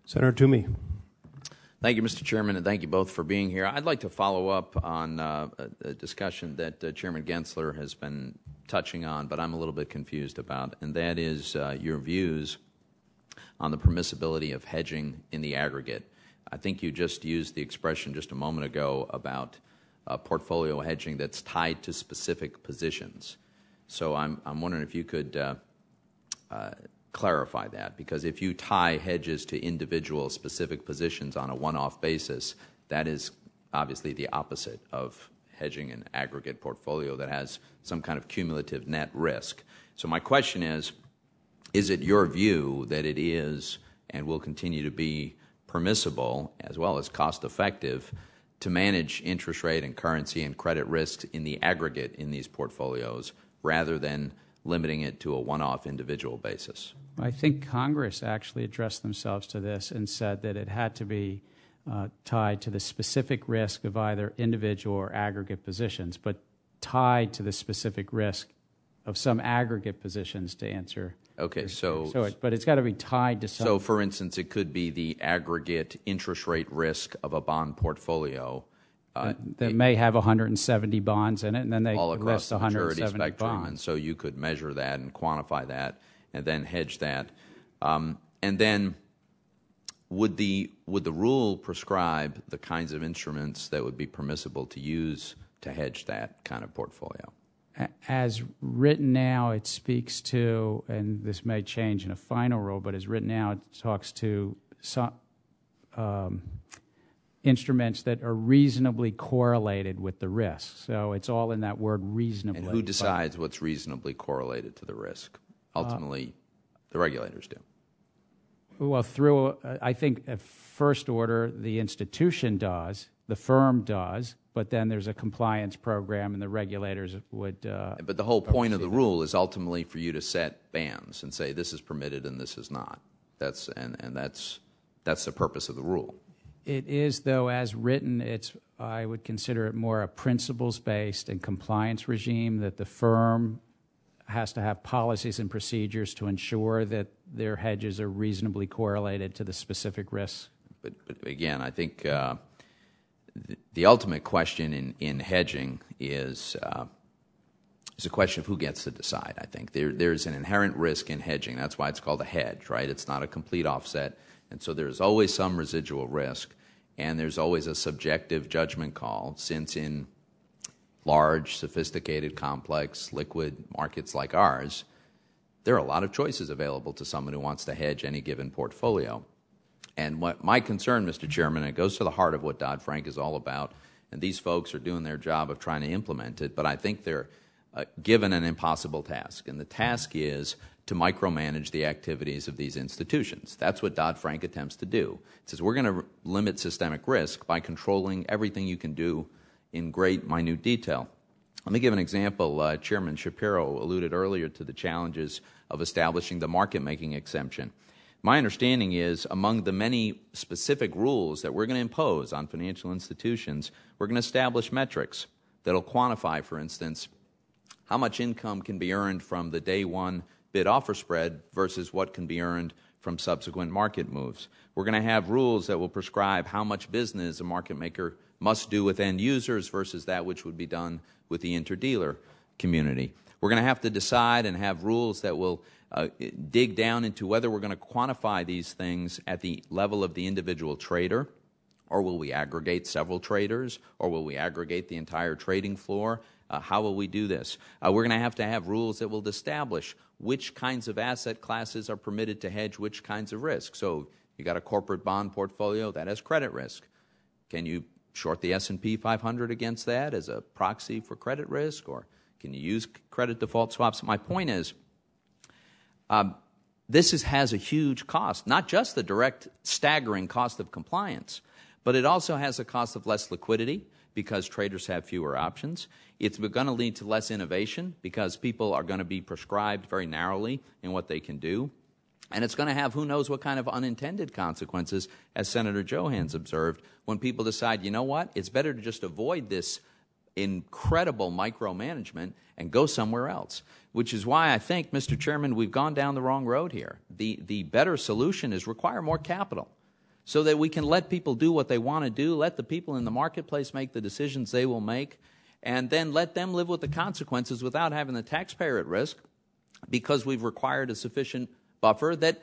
Senator Toomey. Thank you, Mr. Chairman, and thank you both for being here. I'd like to follow up on a discussion that Chairman Gensler has been touching on, but I'm a little bit confused about, and that is your views on the permissibility of hedging in the aggregate. I think you just used the expression just a moment ago about portfolio hedging that's tied to specific positions. So I'm wondering if you could clarify that, because if you tie hedges to individual specific positions on a one-off basis, that is obviously the opposite of hedging an aggregate portfolio that has some kind of cumulative net risk. So my question is it your view that it is and will continue to be permissible as well as cost-effective to manage interest rate and currency and credit risks in the aggregate in these portfolios rather than limiting it to a one-off individual basis? I think Congress actually addressed themselves to this and said that it had to be tied to the specific risk of either individual or aggregate positions, but tied to the specific risk of some aggregate positions to answer. Okay, but it's got to be tied to some. So, for instance, it could be the aggregate interest rate risk of a bond portfolio that may have 170 bonds in it, and then they all across list the maturity 170 spectrum, bonds. and so you could measure that and quantify that, and then hedge that. And then, would the rule prescribe the kinds of instruments that would be permissible to use to hedge that kind of portfolio? As written now, it speaks to, and this may change in a final rule, but as written now, it talks to some instruments that are reasonably correlated with the risk. So it's all in that word reasonably. And who decides what's reasonably correlated to the risk? Ultimately, the regulators do. Well, through, I think, at first order, the institution does, the firm does, but then there's a compliance program, and the regulators would. But the whole point of the rule is ultimately for you to set bans and say this is permitted and this is not. That's the purpose of the rule. It is, though, as written, I would consider it more a principles-based and compliance regime that the firm has to have policies and procedures to ensure that their hedges are reasonably correlated to the specific risks. But again, I think the ultimate question in hedging is a question of who gets to decide. I think there's an inherent risk in hedging. That's why it's called a hedge, right? It's not a complete offset. And so there's always some residual risk, and there's always a subjective judgment call, since in large, sophisticated, complex, liquid markets like ours, there are a lot of choices available to someone who wants to hedge any given portfolio. And what my concern, Mr. Chairman, and it goes to the heart of what Dodd-Frank is all about, and these folks are doing their job of trying to implement it, but I think they're given an impossible task, and the task is to micromanage the activities of these institutions. That's what Dodd-Frank attempts to do. It says we're going to limit systemic risk by controlling everything you can do in great, minute detail. Let me give an example. Chairman Shapiro alluded earlier to the challenges of establishing the market-making exemption. My understanding is among the many specific rules that we're going to impose on financial institutions, we're going to establish metrics that will quantify, for instance, how much income can be earned from the day one bid-offer spread versus what can be earned from subsequent market moves. We're going to have rules that will prescribe how much business a market maker must do with end users versus that which would be done with the interdealer community. We're going to have to decide and have rules that will dig down into whether we're going to quantify these things at the level of the individual trader, or will we aggregate several traders, or will we aggregate the entire trading floor? How will we do this? We're going to have rules that will establish which kinds of asset classes are permitted to hedge which kinds of risk. So you got a corporate bond portfolio that has credit risk. Can you short the S&P 500 against that as a proxy for credit risk, or can you use credit default swaps? My point is, this has a huge cost, not just the direct staggering cost of compliance, but it also has a cost of less liquidity because traders have fewer options. It's going to lead to less innovation because people are going to be prescribed very narrowly in what they can do. And it's going to have who knows what kind of unintended consequences, as Senator Johans observed, when people decide, you know what, it's better to just avoid this incredible micromanagement and go somewhere else, which is why I think, Mr. Chairman, we've gone down the wrong road here. The better solution is require more capital. so that we can let people do what they want to do, let the people in the marketplace make the decisions they will make, and then let them live with the consequences without having the taxpayer at risk, because we've required a sufficient buffer that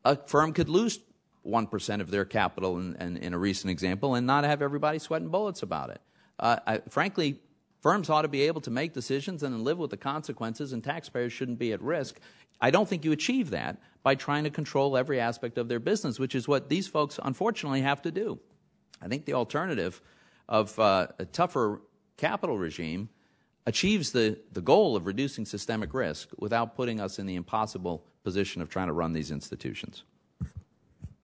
a firm could lose 1% of their capital in a recent example and not have everybody sweating bullets about it. Frankly, firms ought to be able to make decisions and live with the consequences, and taxpayers shouldn't be at risk. I don't think you achieve that by trying to control every aspect of their business, which is what these folks unfortunately have to do. I think the alternative of a tougher capital regime achieves the goal of reducing systemic risk without putting us in the impossible position of trying to run these institutions.